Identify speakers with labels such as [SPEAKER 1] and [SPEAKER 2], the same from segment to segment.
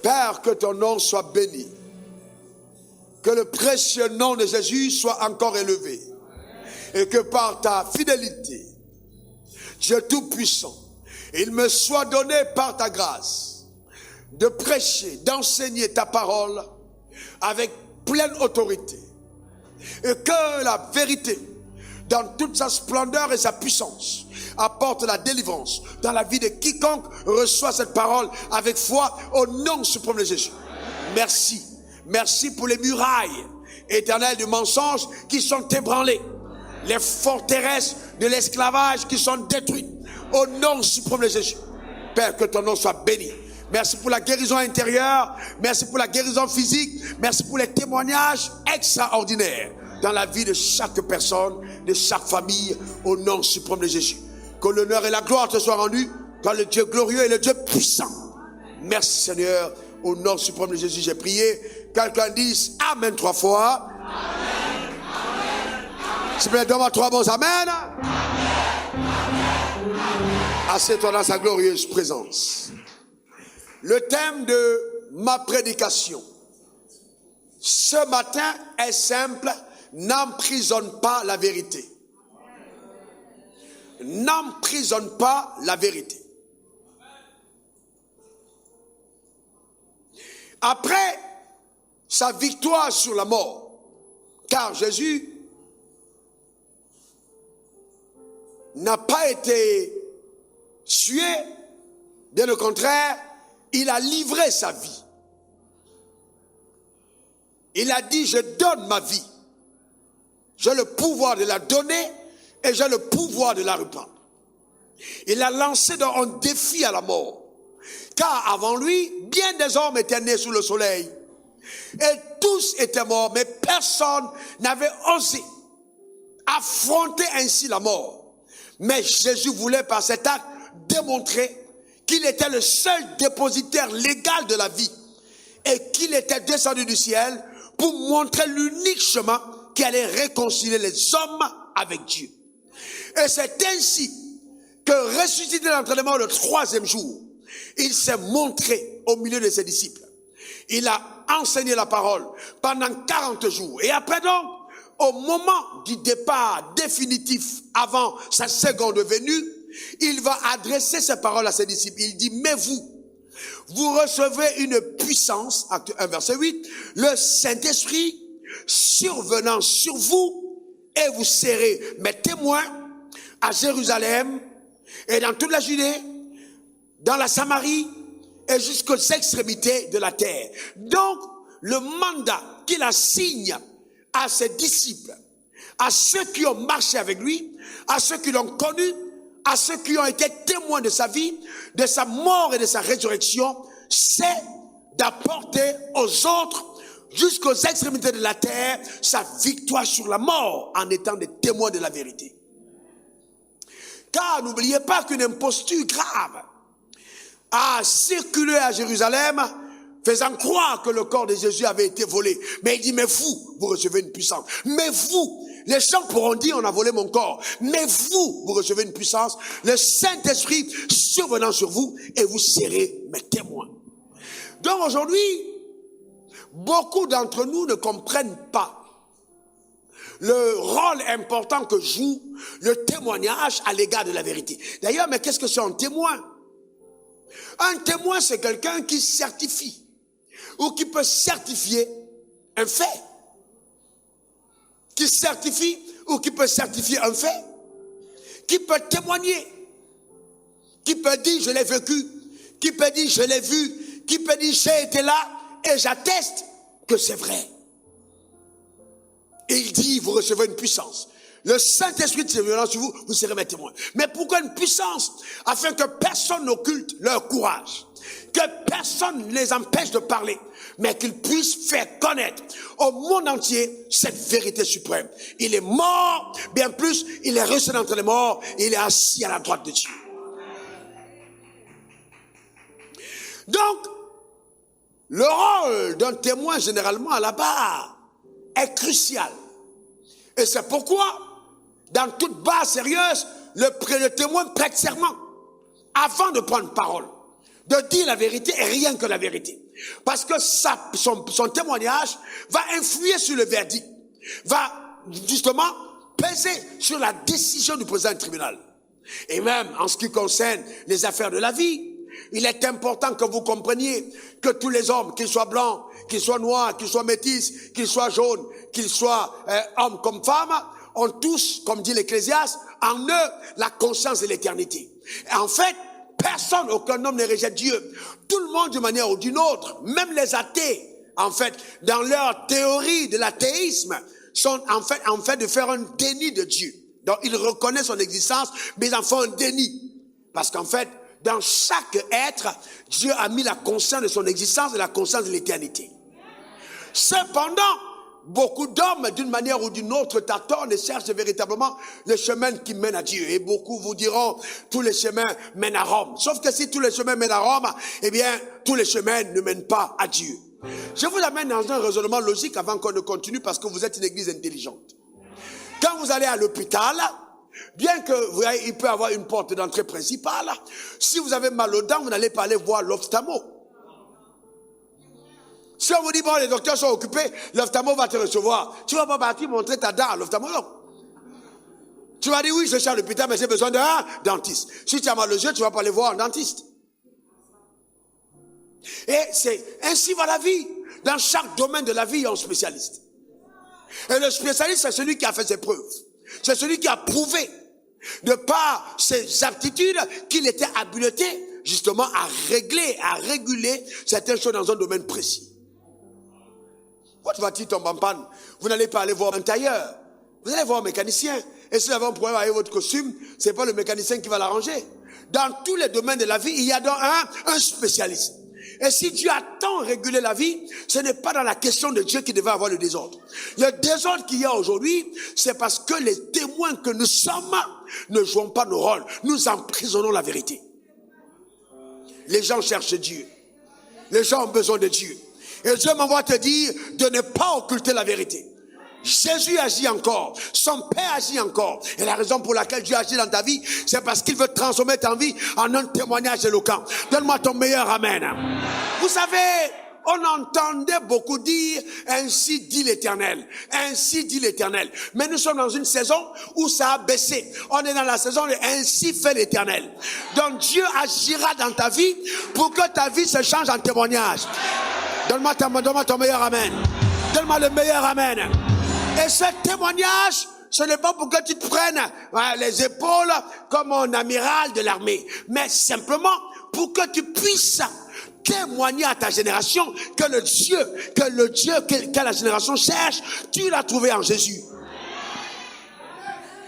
[SPEAKER 1] Père, que ton nom soit béni. Que le précieux nom de Jésus soit encore élevé. Et que par ta fidélité, Dieu Tout-Puissant, il me soit donné par ta grâce de prêcher, d'enseigner ta parole avec pleine autorité. Et que la vérité, dans toute sa splendeur et sa puissance, apporte la délivrance dans la vie de quiconque reçoit cette parole avec foi au nom suprême de Jésus. Merci. Merci pour les murailles éternelles du mensonge qui sont ébranlées. Les forteresses de l'esclavage qui sont détruites au nom suprême de Jésus. Père, que ton nom soit béni. Merci pour la guérison intérieure. Merci pour la guérison physique. Merci pour les témoignages extraordinaires dans la vie de chaque personne, de chaque famille, au nom suprême de Jésus. Que l'honneur et la gloire te soient rendus par le Dieu glorieux et le Dieu puissant. Merci Seigneur. Au nom suprême de Jésus, j'ai prié. Quelqu'un dise Amen 3 fois. Amen. S'il vous plaît, donne-moi 3 bons Amen. Assieds-toi dans sa glorieuse présence. Le thème de ma prédication ce matin est simple. N'emprisonne pas la vérité. N'emprisonne pas la vérité. Après sa victoire sur la mort, car Jésus n'a pas été tué, bien au contraire, il a livré sa vie. Il a dit, je donne ma vie. J'ai le pouvoir de la donner et j'ai le pouvoir de la reprendre. Il a lancé donc un défi à la mort. Car avant lui, bien des hommes étaient nés sous le soleil. Et tous étaient morts, mais personne n'avait osé affronter ainsi la mort. Mais Jésus voulait par cet acte démontrer qu'il était le seul dépositaire légal de la vie. Et qu'il était descendu du ciel pour montrer l'unique chemin qui allait réconcilier les hommes avec Dieu. Et c'est ainsi que ressuscité d'entre les morts le 3e jour, il s'est montré au milieu de ses disciples. Il a enseigné la parole pendant 40 jours. Et après donc, au moment du départ définitif avant sa seconde venue, il va adresser ses paroles à ses disciples. Il dit, mais vous recevez une puissance, acte 1, verset 8, le Saint-Esprit survenant sur vous, et vous serez mes témoins à Jérusalem et dans toute la Judée, dans la Samarie et jusqu'aux extrémités de la terre. Donc, le mandat qu'il assigne à ses disciples, à ceux qui ont marché avec lui, à ceux qui l'ont connu, à ceux qui ont été témoins de sa vie, de sa mort et de sa résurrection, c'est d'apporter aux autres, jusqu'aux extrémités de la terre, sa victoire sur la mort en étant des témoins de la vérité. Car n'oubliez pas qu'une imposture grave a circulé à Jérusalem, faisant croire que le corps de Jésus avait été volé. Mais il dit, mais vous recevez une puissance. Mais vous, les gens pourront dire, on a volé mon corps. Mais vous recevez une puissance. Le Saint-Esprit survenant sur vous et vous serez mes témoins. Donc aujourd'hui, beaucoup d'entre nous ne comprennent pas le rôle important que joue le témoignage à l'égard de la vérité. D'ailleurs, mais qu'est-ce que c'est un témoin? Un témoin, c'est quelqu'un qui certifie ou qui peut certifier un fait. Qui certifie ou qui peut certifier un fait. Qui peut témoigner. Qui peut dire, je l'ai vécu. Qui peut dire, je l'ai vu. Qui peut dire, j'ai été là et j'atteste que c'est vrai. Et il dit, vous recevez une puissance. Le Saint-Esprit est venant sur vous, vous serez mes témoins. Mais pourquoi une puissance? Afin que personne n'occulte leur courage. Que personne ne les empêche de parler. Mais qu'ils puissent faire connaître au monde entier cette vérité suprême. Il est mort, bien plus, il est ressuscité d'entre les morts, et il est assis à la droite de Dieu. Donc, le rôle d'un témoin, généralement, à la barre, est crucial. Et c'est pourquoi, dans toute barre sérieuse, le témoin prête serment avant de prendre parole. de dire la vérité et rien que la vérité. Parce que son témoignage va influer sur le verdict, va justement peser sur la décision du président du tribunal. Et même en ce qui concerne les affaires de la vie, il est important que vous compreniez que tous les hommes, qu'ils soient blancs, qu'ils soient noirs, qu'ils soient métis, qu'ils soient jaunes, qu'ils soient hommes comme femmes, ont tous, comme dit l'Ecclésiaste, en eux la conscience de l'éternité. Et en fait, personne, aucun homme ne rejette Dieu. Tout le monde, d'une manière ou d'une autre, même les athées, en fait, dans leur théorie de l'athéisme, sont en fait de faire un déni de Dieu. Donc, ils reconnaissent son existence, mais ils en font un déni. Parce qu'en fait, dans chaque être, Dieu a mis la conscience de son existence et la conscience de l'éternité. Cependant, beaucoup d'hommes, d'une manière ou d'une autre, tâtonnent et cherchent véritablement le chemin qui mène à Dieu. Et beaucoup vous diront, tous les chemins mènent à Rome. Sauf que si tous les chemins mènent à Rome, eh bien, tous les chemins ne mènent pas à Dieu. Je vous amène dans un raisonnement logique avant qu'on ne continue parce que vous êtes une église intelligente. Quand vous allez à l'hôpital, bien que vous voyez, il peut y avoir une porte d'entrée principale, si vous avez mal aux dents, vous n'allez pas aller voir l'ophtalmo. Si on vous dit, bon, les docteurs sont occupés, l'ophtalmo va te recevoir. Tu vas pas partir montrer ta dent à l'ophtalmologue. Tu vas dire, oui, je suis à l'hôpital, mais j'ai besoin d'un dentiste. Si tu as mal aux yeux, tu vas pas aller voir un dentiste. Et c'est ainsi va la vie. Dans chaque domaine de la vie, il y a un spécialiste. Et le spécialiste, c'est celui qui a fait ses preuves. C'est celui qui a prouvé, de par ses aptitudes, qu'il était habilité, justement, à régler, à réguler certaines choses dans un domaine précis. Votre voiture tombe en panne, vous n'allez pas aller voir un tailleur, vous allez voir un mécanicien. Et si vous avez un problème avec votre costume, c'est pas le mécanicien qui va l'arranger. Dans tous les domaines de la vie, il y a donc un spécialiste. Et si Dieu a tant régulé la vie, ce n'est pas dans la question de Dieu qui devait avoir le désordre. Le désordre qu'il y a aujourd'hui, c'est parce que les témoins que nous sommes ne jouons pas nos rôles. Nous emprisonnons la vérité. Les gens cherchent Dieu. Les gens ont besoin de Dieu. Et Dieu m'envoie te dire de ne pas occulter la vérité. Jésus agit encore, son Père agit encore. Et la raison pour laquelle Dieu agit dans ta vie, c'est parce qu'il veut transformer ta vie en un témoignage éloquent. Donne-moi ton meilleur amen. Vous savez, on entendait beaucoup dire, ainsi dit l'Éternel, ainsi dit l'Éternel. Mais nous sommes dans une saison où ça a baissé. On est dans la saison de ainsi fait l'Éternel. Donc Dieu agira dans ta vie pour que ta vie se change en témoignage. Donne-moi ton meilleur amen. Donne-moi le meilleur amen. Et ce témoignage, ce n'est pas pour que tu te prennes les épaules comme un amiral de l'armée, mais simplement pour que tu puisses témoigner à ta génération que le Dieu que la génération cherche, tu l'as trouvé en Jésus.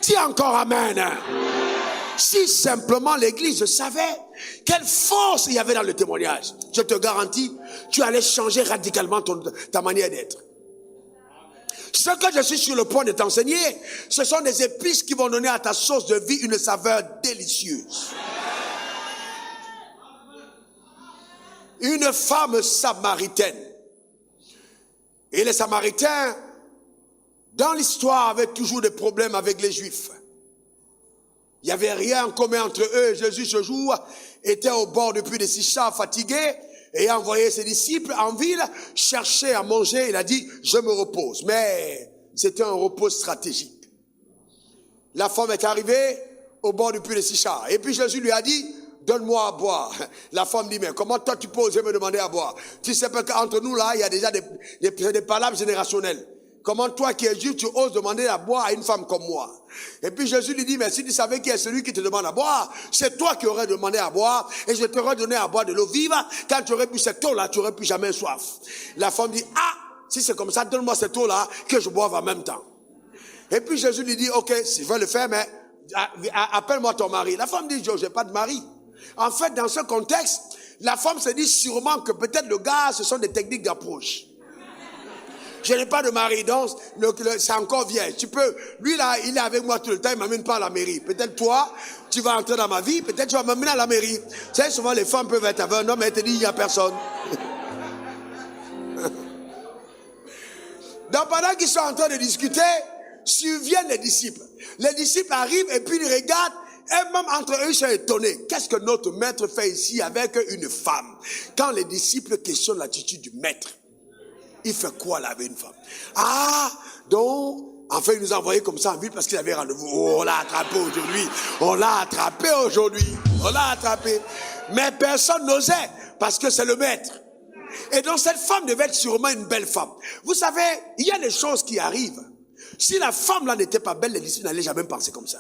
[SPEAKER 1] Dis encore amen. Si simplement l'église savait quelle force il y avait dans le témoignage, je te garantis, tu allais changer radicalement ta manière d'être. Ce que je suis sur le point de t'enseigner, ce sont des épices qui vont donner à ta sauce de vie une saveur délicieuse. Une femme samaritaine. Et les Samaritains, dans l'histoire, avaient toujours des problèmes avec les Juifs. Il n'y avait rien en commun entre eux. Jésus, ce jour, était au bord du puits de Sicha, fatigué, et a envoyé ses disciples en ville chercher à manger. Il a dit, je me repose. Mais c'était un repos stratégique. La femme est arrivée au bord du puits de Sicha. Et puis Jésus lui a dit, donne-moi à boire. La femme dit, mais comment toi tu peux oser me demander à boire? Tu sais pas qu'entre nous là, il y a déjà des palabres générationnelles. Comment toi qui es juif, tu oses demander à boire à une femme comme moi? Et puis Jésus lui dit, mais si tu savais qui est celui qui te demande à boire, c'est toi qui aurais demandé à boire, et je t'aurais donné à boire de l'eau vive. Quand tu aurais bu cette eau-là, tu aurais plus jamais soif. La femme dit, ah, si c'est comme ça, donne-moi cette eau-là, que je boive en même temps. Et puis Jésus lui dit, ok, si je veux le faire, mais appelle-moi ton mari. La femme dit, je n'ai pas de mari. En fait, dans ce contexte, la femme se dit sûrement que peut-être le gars, ce sont des techniques d'approche. Je n'ai pas de mari, donc c'est encore vieille. Tu peux, lui là, il est avec moi tout le temps, il ne m'amène pas à la mairie. Peut-être toi, tu vas entrer dans ma vie, peut-être tu vas m'amener à la mairie. Tu sais, souvent les femmes peuvent être avec un homme et te dire, il n'y a personne. Donc pendant qu'ils sont en train de discuter, surviennent les disciples. Les disciples arrivent et puis ils regardent Et même entre eux, ils sont étonnés. Qu'est-ce que notre maître fait ici avec une femme? Quand les disciples questionnent l'attitude du maître, il fait quoi là avec une femme? Ah, donc, enfin, il nous a envoyés comme ça en ville parce qu'il avait rendez-vous. Oh, on l'a attrapé aujourd'hui. On l'a attrapé aujourd'hui. On l'a attrapé. Mais personne n'osait parce que c'est le maître. Et donc, cette femme devait être sûrement une belle femme. Vous savez, il y a des choses qui arrivent. Si la femme là n'était pas belle, les disciples n'allaient jamais penser comme ça.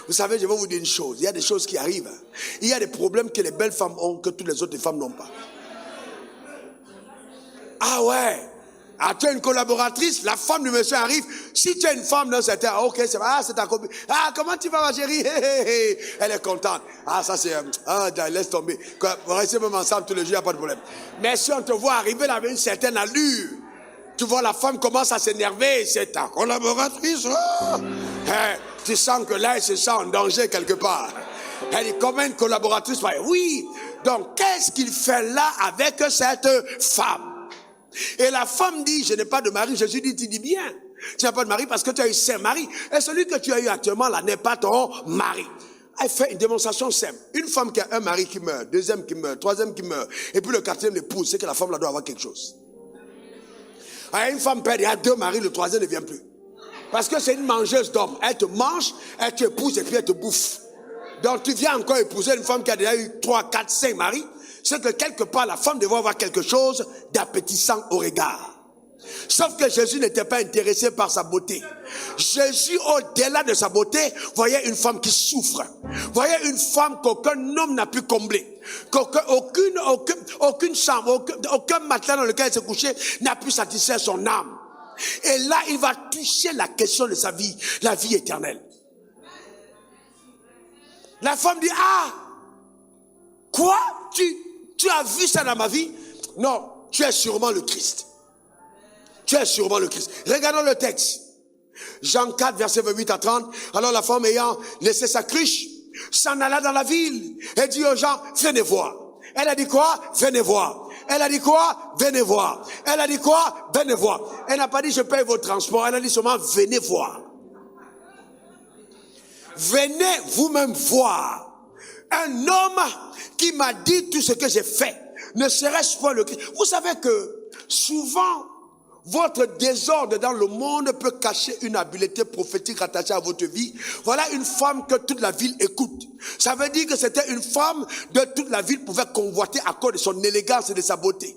[SPEAKER 1] Vous savez, je vais vous dire une chose. Il y a des choses qui arrivent. Il y a des problèmes que les belles femmes ont que toutes les autres femmes n'ont pas. Ah ouais. Ah, tu as une collaboratrice, la femme du monsieur arrive. Si tu as une femme dans cette terre, ok, c'est ah, c'est ta copine. Ah, comment tu vas, ma chérie? Elle est contente. Ah, ça c'est laisse tomber. Vous restez même ensemble tous les jours, il n'y a pas de problème. Mais si on te voit arriver là avec une certaine allure, tu vois la femme commence à s'énerver, c'est ta collaboratrice. Oh. Tu sens que là, elle se sent en danger quelque part. Elle est comme une collaboratrice. Oui. Donc, qu'est-ce qu'il fait là avec cette femme? Et la femme dit, je n'ai pas de mari. Jésus dit, tu dis bien. Tu n'as pas de mari parce que tu as eu 5 maris. Et celui que tu as eu actuellement là n'est pas ton mari. Elle fait une démonstration simple. Une femme qui a un mari qui meurt, deuxième qui meurt, troisième qui meurt, et puis le quatrième l'épouse, c'est que la femme là doit avoir quelque chose. Une femme perd, il y a 2 maris, le troisième ne vient plus. Parce que c'est une mangeuse d'hommes. Elle te mange, elle te épouse et puis elle te bouffe. Donc tu viens encore épouser une femme qui a déjà eu 3, 4, 5 maris. C'est que quelque part la femme devait avoir quelque chose d'appétissant au regard. Sauf que Jésus n'était pas intéressé par sa beauté. Jésus, au-delà de sa beauté, voyait une femme qui souffre. Voyait une femme qu'aucun homme n'a pu combler. Aucune chambre, aucun matelas dans lequel elle se couchait n'a pu satisfaire son âme. Et là, il va toucher la question de sa vie, la vie éternelle. La femme dit, ah, quoi? Tu as vu ça dans ma vie? Non, tu es sûrement le Christ. Tu es sûrement le Christ. Regardons le texte. Jean 4, verset 28 à 30. Alors la femme ayant laissé sa cruche, s'en alla dans la ville et dit aux gens, venez voir. Elle a dit quoi? Venez voir. Elle a dit quoi? Venez voir. Elle a dit quoi? Venez voir. Elle n'a pas dit je paye vos transports. Elle a dit seulement venez voir. Venez vous-même voir. Un homme qui m'a dit tout ce que j'ai fait. Ne serait-ce pas le Christ. Vous savez que souvent, votre désordre dans le monde peut cacher une habileté prophétique attachée à votre vie. Voilà une femme que toute la ville écoute. Ça veut dire que c'était une femme de toute la ville pouvait convoiter à cause de son élégance et de sa beauté.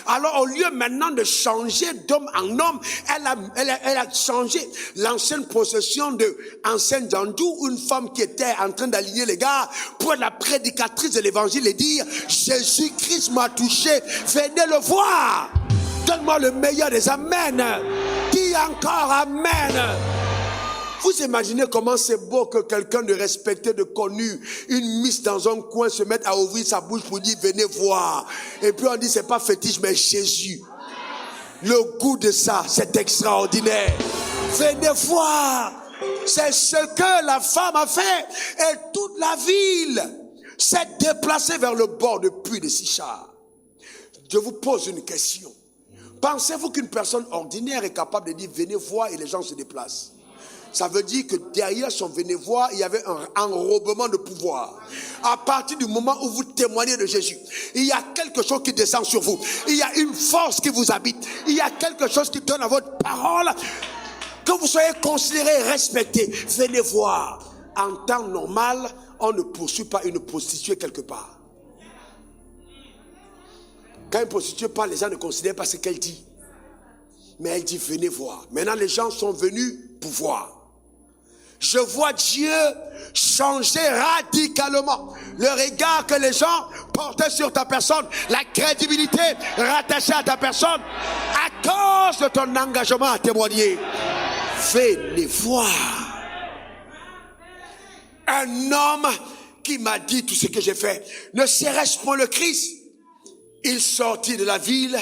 [SPEAKER 1] Alors au lieu maintenant de changer d'homme en homme, elle a changé l'ancienne procession de Ancienne Jandou, une femme qui était en train d'aligner les gars pour être la prédicatrice de l'évangile et dire Jésus-Christ m'a touché, venez le voir. Donne-moi le meilleur des amen. Dis encore amen. Vous imaginez comment c'est beau que quelqu'un de respecté, de connu, une miss dans un coin se mette à ouvrir sa bouche pour dire venez voir. Et puis on dit c'est pas fétiche mais Jésus. Le goût de ça, c'est extraordinaire. Venez voir. C'est ce que la femme a fait. Et toute la ville s'est déplacée vers le bord du puits de Sichar. Je vous pose une question. Pensez-vous qu'une personne ordinaire est capable de dire venez voir et les gens se déplacent? Ça veut dire que derrière son venez voir, il y avait un enrobement de pouvoir. À partir du moment où vous témoignez de Jésus, il y a quelque chose qui descend sur vous. Il y a une force qui vous habite. Il y a quelque chose qui donne à votre parole que vous soyez considéré et respecté. Venez voir. En temps normal, on ne poursuit pas une prostituée quelque part. Quand une prostituée parle, les gens ne considèrent pas ce qu'elle dit. Mais elle dit, venez voir. Maintenant, les gens sont venus pour voir. Je vois Dieu changer radicalement le regard que les gens portaient sur ta personne, la crédibilité rattachée à ta personne, à cause de ton engagement à témoigner. Venez voir. Un homme qui m'a dit tout ce que j'ai fait. Ne serait-ce pas le Christ? Il sortit de la ville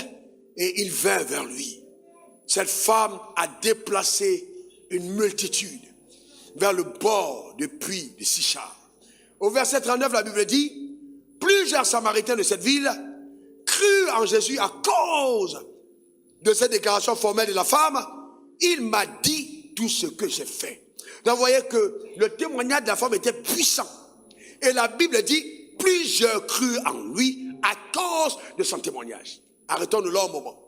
[SPEAKER 1] et il vint vers lui. Cette femme a déplacé une multitude vers le bord du puits de Sichar. Au verset 39, la Bible dit, plusieurs Samaritains de cette ville crurent en Jésus à cause de cette déclaration formelle de la femme. Il m'a dit tout ce que j'ai fait. Donc vous voyez que le témoignage de la femme était puissant. Et la Bible dit, plus je crus en lui à cause de son témoignage. Arrêtons-nous là un moment.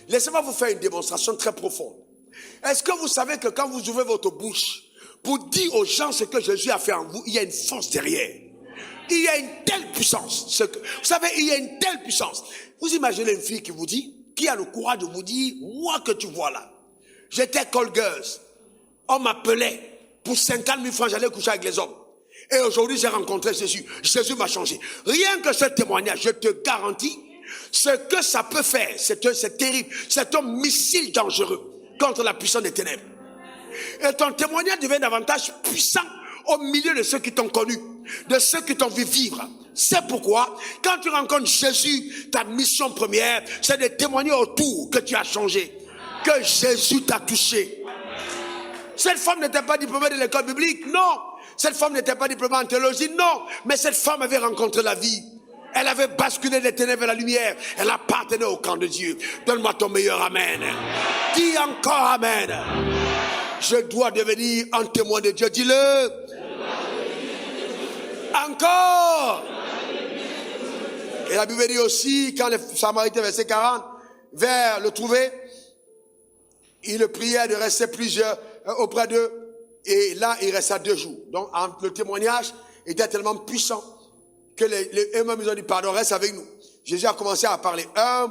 [SPEAKER 1] Laissez-moi vous faire une démonstration très profonde. Est-ce que vous savez que quand vous ouvrez votre bouche pour dire aux gens ce que Jésus a fait en vous, il y a une force derrière. Il y a une telle puissance. Vous savez, il y a une telle puissance. Vous imaginez une fille qui vous dit, qui a le courage de vous dire, moi que tu vois là, j'étais colgueuse. On m'appelait pour 50 000 francs, j'allais coucher avec les hommes. Et aujourd'hui, j'ai rencontré Jésus. Jésus m'a changé. Rien que ce témoignage, je te garantis, ce que ça peut faire, c'est terrible. C'est un missile dangereux contre la puissance des ténèbres. Et ton témoignage devient davantage puissant au milieu de ceux qui t'ont connu, de ceux qui t'ont vu vivre. C'est pourquoi, quand tu rencontres Jésus, ta mission première, c'est de témoigner autour que tu as changé, que Jésus t'a touché. Cette femme n'était pas diplômée de l'école biblique, non. Cette femme n'était pas diplômée en théologie, non. Mais cette femme avait rencontré la vie. Elle avait basculé des ténèbres à la lumière. Elle appartenait au camp de Dieu. Donne-moi ton meilleur amen. Dis encore amen. Je dois devenir un témoin de Dieu. Dis-le. Encore. Et la Bible dit aussi, quand les Samaritains, verset 40, vers le trouver, il le priait de rester plusieurs auprès d'eux. Et là, il resta 2 jours. Donc, le témoignage était tellement puissant que eux-mêmes, ils ont dit, pardon, reste avec nous. Jésus a commencé à parler. Un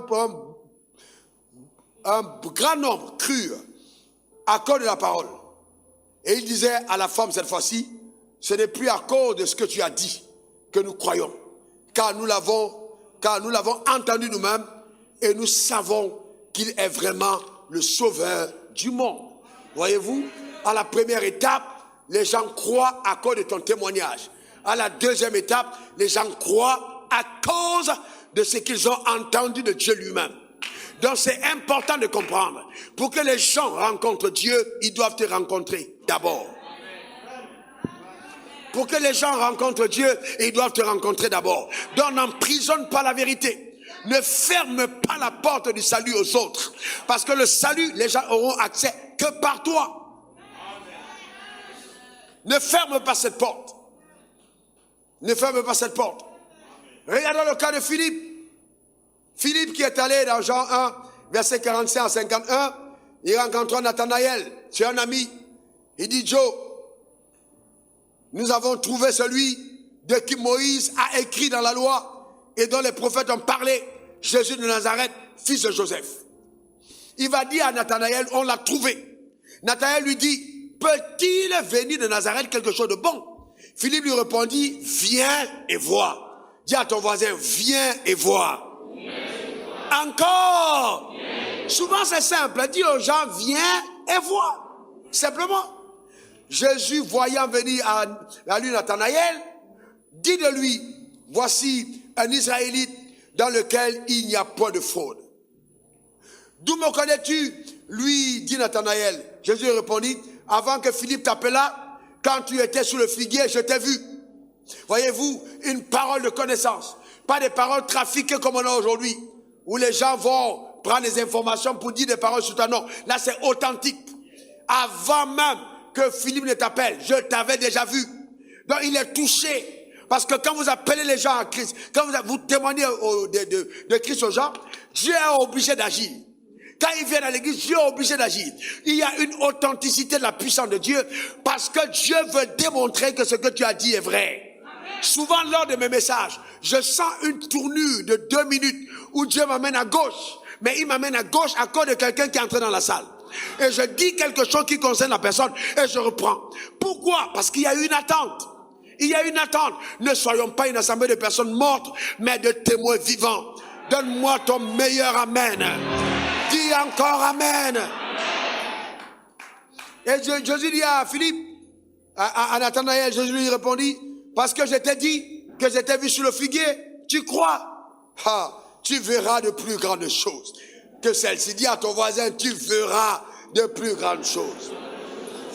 [SPEAKER 1] grand nombre crurent à cause de la parole. Et il disait à la femme cette fois-ci, ce n'est plus à cause de ce que tu as dit que nous croyons. Car nous l'avons entendu nous-mêmes et nous savons qu'il est vraiment le sauveur du monde. Voyez-vous, à la première étape, les gens croient à cause de ton témoignage. À la deuxième étape, les gens croient à cause de ce qu'ils ont entendu de Dieu lui-même. Donc c'est important de comprendre. Pour que les gens rencontrent Dieu, ils doivent te rencontrer d'abord. Pour que les gens rencontrent Dieu, ils doivent te rencontrer d'abord. Donc n'emprisonne pas la vérité. Ne ferme pas la porte du salut aux autres. Parce que le salut, les gens auront accès que par toi. Ne ferme pas cette porte. Ne ferme pas cette porte. Regardons le cas de Philippe. Philippe qui est allé dans Jean 1, verset 45 à 51, il rencontre Nathanaël, c'est un ami. Il dit, Joe, nous avons trouvé celui de qui Moïse a écrit dans la loi et dont les prophètes ont parlé, Jésus de Nazareth, fils de Joseph. Il va dire à Nathanaël, on l'a trouvé. Nathanaël lui dit, peut-il venir de Nazareth quelque chose de bon? Philippe lui répondit, viens et vois. Dis à ton voisin, viens et vois. Encore. Souvent c'est simple, dis aux gens, viens et vois. Simplement. Jésus, voyant venir à lui Nathanaël, dit de lui, voici un Israélite dans lequel il n'y a point de fraude. D'où me connais-tu? Lui dit Nathanaël. Jésus répondit, avant que Philippe t'appelât, quand tu étais sous le figuier, je t'ai vu. Voyez-vous, une parole de connaissance. Pas des paroles trafiquées comme on a aujourd'hui, où les gens vont prendre des informations pour dire des paroles sur ton nom. Là, c'est authentique. Avant même que Philippe ne t'appelle, je t'avais déjà vu. Donc, il est touché. Parce que quand vous appelez les gens à Christ, quand vous témoignez de Christ aux gens, Dieu est obligé d'agir. Quand ils viennent à l'église, Dieu est obligé d'agir. Il y a une authenticité de la puissance de Dieu parce que Dieu veut démontrer que ce que tu as dit est vrai. Amen. Souvent, lors de mes messages, je sens une tournure de 2 minutes où Dieu m'amène à gauche. Mais il m'amène à gauche à cause de quelqu'un qui est entré dans la salle. Et je dis quelque chose qui concerne la personne et je reprends. Pourquoi? Parce qu'il y a une attente. Il y a une attente. Ne soyons pas une assemblée de personnes mortes, mais de témoins vivants. Donne-moi ton meilleur amen. Dis encore amen. Et Jésus dit à Philippe, à Nathanaël, Jésus lui répondit, parce que je t'ai dit que je t'ai vu sur le figuier, tu crois? Tu verras de plus grandes choses que celle-ci. Dis à ton voisin, tu verras de plus grandes choses.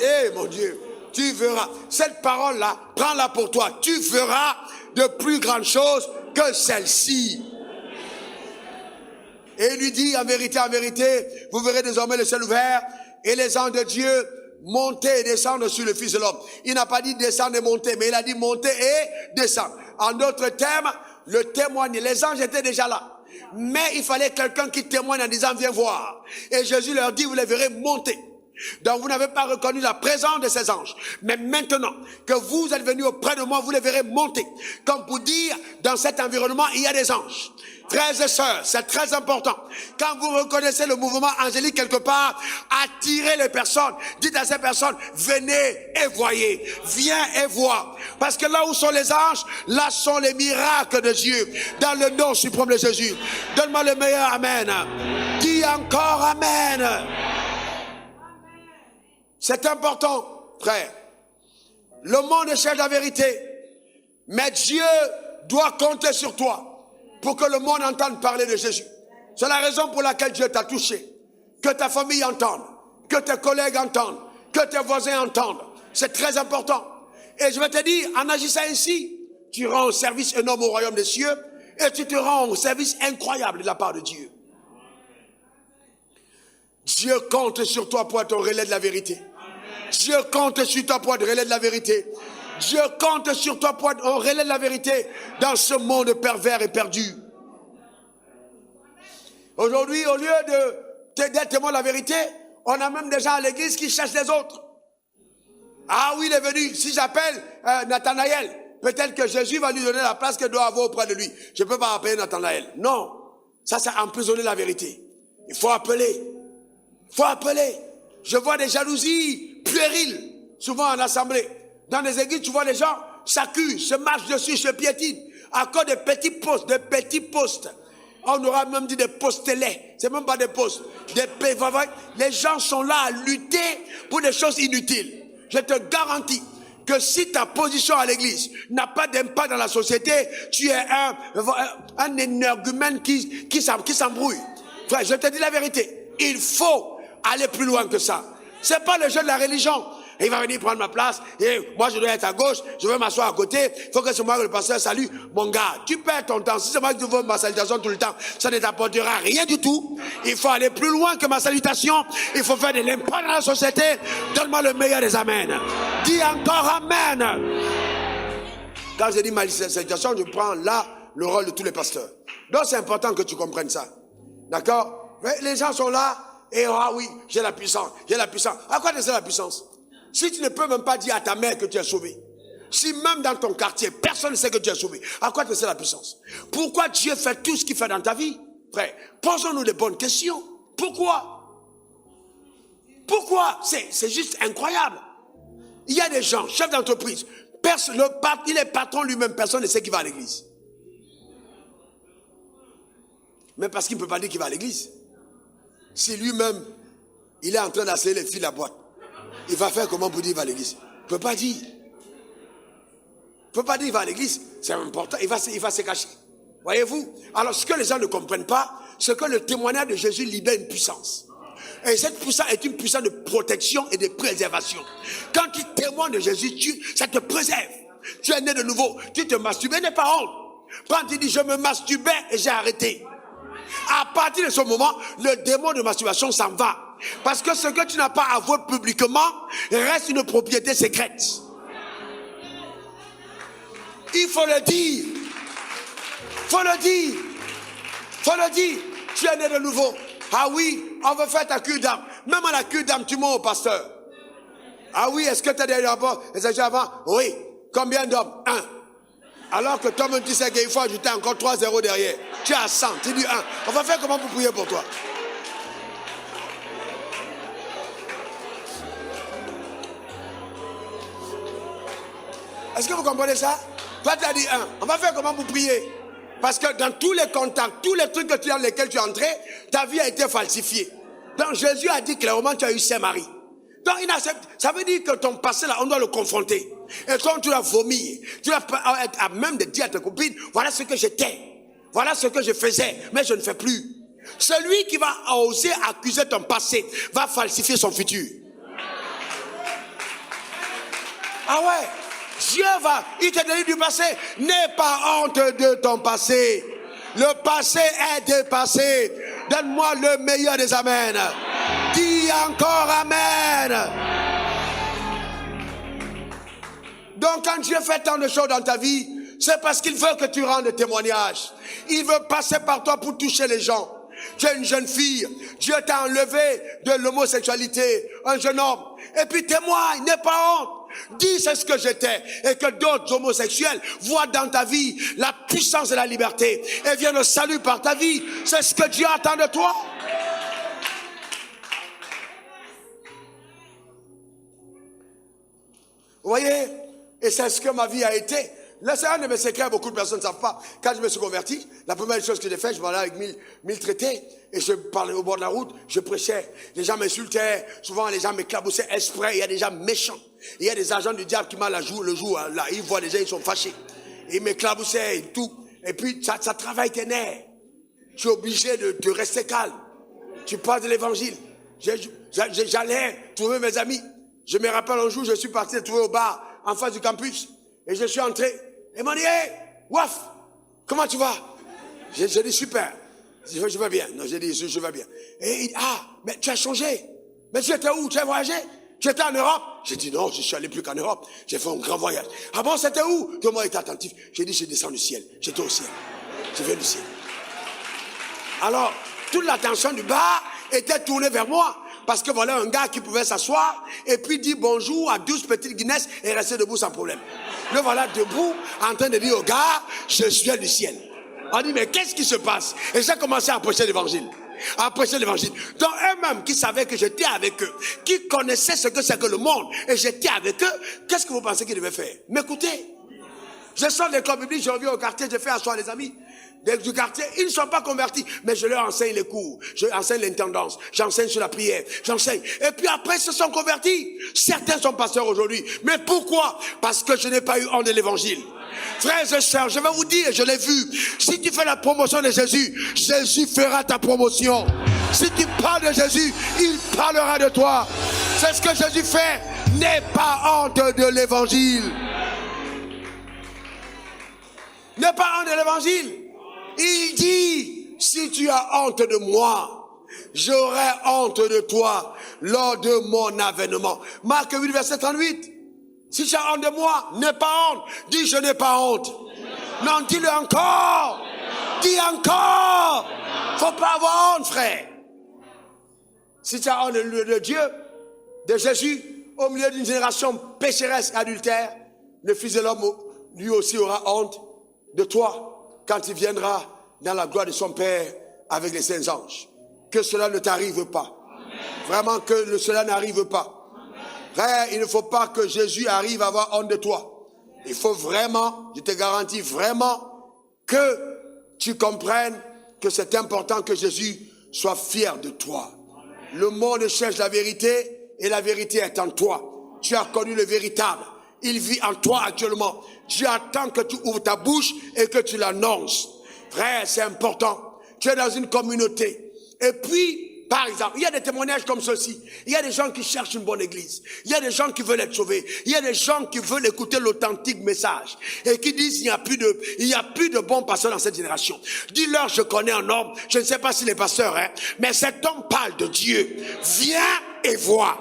[SPEAKER 1] Eh mon Dieu, tu verras. Cette parole-là, prends-la pour toi. Tu verras de plus grandes choses que celle-ci. Et il lui dit, en vérité, vous verrez désormais le ciel ouvert et les anges de Dieu monter et descendre sur le Fils de l'homme. Il n'a pas dit descendre et monter, mais il a dit monter et descendre. En d'autres termes, le témoigne, les anges étaient déjà là. Mais il fallait quelqu'un qui témoigne en disant viens voir. Et Jésus leur dit vous les verrez monter. Donc vous n'avez pas reconnu la présence de ces anges. Mais maintenant que vous êtes venus auprès de moi, vous les verrez monter. Comme pour dire, dans cet environnement, il y a des anges. Frères et sœurs, c'est très important. Quand vous reconnaissez le mouvement angélique quelque part, attirez les personnes. Dites à ces personnes, venez et voyez. Viens et vois. Parce que là où sont les anges, là sont les miracles de Dieu. Dans le nom suprême de Jésus. Donne-moi le meilleur amen. Dis encore amen. C'est important, frère. Le monde cherche la vérité. Mais Dieu doit compter sur toi pour que le monde entende parler de Jésus. C'est la raison pour laquelle Dieu t'a touché. Que ta famille entende, que tes collègues entendent, que tes voisins entendent. C'est très important. Et je vais te dire, en agissant ainsi, tu rends un service énorme au royaume des cieux et tu te rends un service incroyable de la part de Dieu. Dieu compte sur toi pour être un relais de la vérité. Dieu compte sur toi pour être un relais de la vérité. Dieu compte sur toi pour être un relais de la vérité dans ce monde pervers et perdu. Aujourd'hui, au lieu d'être témoin de la vérité, on a même des gens à l'église qui cherchent les autres. Ah oui, il est venu. Si j'appelle Nathanaël, peut-être que Jésus va lui donner la place qu'il doit avoir auprès de lui. Je ne peux pas appeler Nathanaël. Non, ça c'est emprisonner la vérité. Il faut appeler. Il faut appeler. Je vois des jalousies puériles, souvent en assemblée. Dans les églises, tu vois les gens s'accusent, se marchent dessus, se piétinent, à cause de petits postes, On aura même dit des postelets, c'est même pas des postes. Les gens sont là à lutter pour des choses inutiles. Je te garantis que si ta position à l'église n'a pas d'impact dans la société, tu es un énergumène qui s'embrouille. Frère, je te dis la vérité, il faut aller plus loin que ça. C'est pas le jeu de la religion. Il va venir prendre ma place et moi je dois être à gauche, je veux m'asseoir à côté, il faut que c'est moi que le pasteur salue. Mon gars, tu perds ton temps. Si c'est moi qui veux ma salutation tout le temps, ça ne t'apportera rien du tout. Il faut aller plus loin que ma salutation. Il faut faire de l'impact dans la société. Donne-moi le meilleur des amens. Dis encore amen. Quand je dis ma salutation, je prends là le rôle de tous les pasteurs. Donc c'est important que tu comprennes ça. D'accord? Les gens sont là et ah oui, j'ai la puissance, j'ai la puissance. À quoi te sert la puissance? Si tu ne peux même pas dire à ta mère que tu es sauvé, si même dans ton quartier, personne ne sait que tu es sauvé, à quoi te sert la puissance? Pourquoi Dieu fait tout ce qu'il fait dans ta vie? Frère, posons-nous de bonnes questions. Pourquoi? Pourquoi? C'est juste incroyable. Il y a des gens, chefs d'entreprise, il est patron lui-même, personne ne sait qu'il va à l'église. Mais parce qu'il ne peut pas dire qu'il va à l'église. Si lui-même, il est en train d'asseoir les filles de la boîte, il va faire comment pour dire qu'il va à l'église? Il ne peut pas dire. Il ne peut pas dire qu'il va à l'église. C'est important. Il va se cacher. Voyez-vous? Alors, ce que les gens ne comprennent pas, c'est que le témoignage de Jésus libère une puissance. Et cette puissance est une puissance de protection et de préservation. Quand tu témoignes de Jésus, ça te préserve. Tu es né de nouveau. Tu te masturbais, n'est pas honte. Quand tu dis je me masturbais et j'ai arrêté. À partir de ce moment, le démon de masturbation s'en va. Parce que ce que tu n'as pas avoué publiquement reste une propriété secrète. Il faut le dire. Faut le dire. Faut le dire. Tu es né de nouveau. Ah oui, on veut faire ta cure d'âme. Même à la cure d'âme, tu mens au pasteur. Ah oui, est-ce que tu as des rapports? Avant? Oui. Combien d'hommes? 1. Alors que toi-même tu sais qu'il faut ajouter encore 3 zéros derrière. Tu es à 100, tu dis 1. On va faire comment pour prier pour toi? Est-ce que vous comprenez ça? Toi tu as dit 1. On va faire comment pour prier? Parce que dans tous les contacts, tous les trucs dans lesquels tu es entré, ta vie a été falsifiée. Donc Jésus a dit clairement tu as eu 5 maris. Donc ça veut dire que ton passé là, on doit le confronter. Et quand tu l'as vomi, tu dois être à même de dire à ta copine, voilà ce que j'étais, voilà ce que je faisais, mais je ne fais plus. Celui qui va oser accuser ton passé va falsifier son futur. Ah ouais, Dieu il te délivre du passé. N'aie pas honte de ton passé. Le passé est dépassé. Donne-moi le meilleur des amens. Dis encore amen. Donc quand Dieu fait tant de choses dans ta vie, c'est parce qu'il veut que tu rendes témoignage. Il veut passer par toi pour toucher les gens. Tu es une jeune fille, Dieu t'a enlevé de l'homosexualité, un jeune homme. Et puis témoigne, n'aie pas honte. Dis c'est ce que j'étais et que d'autres homosexuels voient dans ta vie la puissance de la liberté et viennent au salut par ta vie. C'est ce que Dieu attend de toi. Vous voyez? Et c'est ce que ma vie a été. Là, c'est un de mes secrets, beaucoup de personnes ne savent pas. Quand je me suis converti, la première chose que j'ai fait, je parlais avec 1000 traités, et je parlais au bord de la route, je prêchais. Les gens m'insultaient, souvent les gens m'éclaboussaient exprès, il y a des gens méchants. Il y a des agents du diable qui m'ont le jour, là, ils voient les gens, ils sont fâchés. Ils m'éclaboussaient et tout. Et puis, ça travaille tes nerfs. Tu es obligé de rester calme. Tu parles de l'évangile. J'allais trouver mes amis. Je me rappelle un jour, je suis parti les trouver au bar, en face du campus. Et je suis entré. Et m'a dit, hey, Waf, comment tu vas? J'ai dit, super. Je vais bien. Non, j'ai dit, je vais bien. Et il dit, ah, mais tu as changé. Mais tu étais où? Tu as voyagé? Tu étais en Europe? J'ai dit, non, je suis allé plus qu'en Europe. J'ai fait un grand voyage. Ah bon, c'était où? Tout le monde était attentif. J'ai dit, je descends du ciel. J'étais au ciel. Je viens du ciel. Alors, toute l'attention du bar était tournée vers moi. Parce que voilà un gars qui pouvait s'asseoir et puis dire bonjour à 12 petites Guinness et rester debout sans problème. Le voilà debout en train de dire au gars, je suis du ciel. On dit mais qu'est-ce qui se passe? Et j'ai commencé à prêcher l'évangile. Donc eux-mêmes qui savaient que j'étais avec eux, qui connaissaient ce que c'est que le monde et j'étais avec eux, qu'est-ce que vous pensez qu'ils devaient faire? M'écouter. Je sors de l'école biblique, je reviens au quartier, je fais asseoir les amis du quartier, ils ne sont pas convertis, mais je leur enseigne les cours, j'enseigne l'intendance, j'enseigne sur la prière, j'enseigne. Et puis après, ils se sont convertis. Certains sont pasteurs aujourd'hui. Mais pourquoi? Parce que je n'ai pas eu honte de l'évangile. Frères et sœurs, je vais vous dire, je l'ai vu, si tu fais la promotion de Jésus, Jésus fera ta promotion. Si tu parles de Jésus, il parlera de toi. C'est ce que Jésus fait. N'aie pas honte de l'évangile. N'aie pas honte de l'évangile. Il dit, si tu as honte de moi, j'aurai honte de toi lors de mon avènement. Marc 8, verset 38. Si tu as honte de moi, n'aie pas honte. Dis, je n'ai pas honte. Non, dis-le encore. Dis encore. Faut pas avoir honte, frère. Si tu as honte de Dieu, de Jésus, au milieu d'une génération pécheresse et adultère, le Fils de l'homme, lui aussi aura honte de toi quand il viendra dans la gloire de son Père avec les saints anges. Que cela ne t'arrive pas. Amen. Vraiment que cela n'arrive pas. Frère, il ne faut pas que Jésus arrive à avoir honte de toi. Il faut vraiment, je te garantis vraiment, que tu comprennes que c'est important que Jésus soit fier de toi. Le monde cherche la vérité et la vérité est en toi. Tu as connu le véritable. Il vit en toi actuellement. Dieu attend que tu ouvres ta bouche et que tu l'annonces. Frère, c'est important. Tu es dans une communauté. Et puis, par exemple, il y a des témoignages comme ceci. Il y a des gens qui cherchent une bonne église. Il y a des gens qui veulent être sauvés. Il y a des gens qui veulent écouter l'authentique message. Et qui disent il n'y a plus de bons pasteurs dans cette génération. Dis-leur, je connais un homme. Je ne sais pas s'il est pasteur, mais cet homme parle de Dieu. Viens et vois.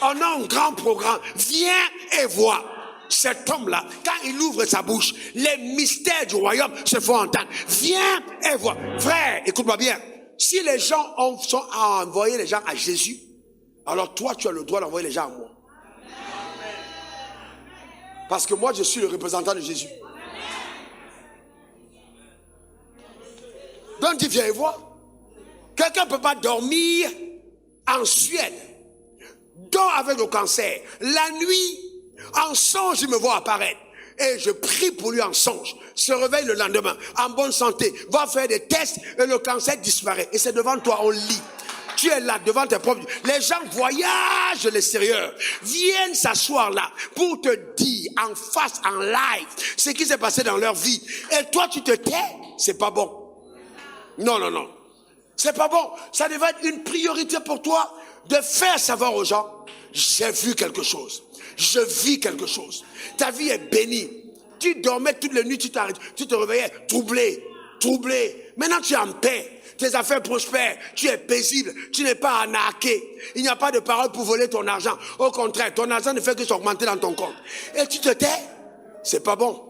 [SPEAKER 1] On a un grand programme. Viens et vois. Cet homme-là, quand il ouvre sa bouche, les mystères du royaume se font entendre. Viens et vois. Frère, écoute-moi bien. Si les gens sont à envoyer les gens à Jésus, alors toi, tu as le droit d'envoyer les gens à moi. Parce que moi, je suis le représentant de Jésus. Donc, tu viens et vois. Quelqu'un ne peut pas dormir en Suède. Dort avec le cancer. La nuit, en songe, il me voit apparaître. Et je prie pour lui en songe. Se réveille le lendemain, en bonne santé. Va faire des tests et le cancer disparaît. Et c'est devant toi, on lit. Tu es là, devant tes propres... Les gens voyagent l'extérieur. Viennent s'asseoir là pour te dire en face, en live, ce qui s'est passé dans leur vie. Et toi, tu te tais. C'est pas bon. Non, non, non. C'est pas bon. Ça devrait être une priorité pour toi de faire savoir aux gens, j'ai vu quelque chose. Je vis quelque chose. Ta vie est bénie. Tu dormais toutes les nuits, tu te réveillais troublé. troublé. Maintenant, tu es en paix. Tes affaires prospèrent. Tu es paisible. Tu n'es pas arnaqué. Il n'y a pas de parole pour voler ton argent. Au contraire, ton argent ne fait que s'augmenter dans ton compte. Et tu te tais. C'est pas bon.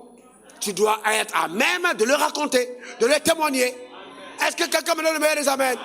[SPEAKER 1] Tu dois être à même de le raconter, de le témoigner. Est-ce que quelqu'un me donne le meilleur des amens?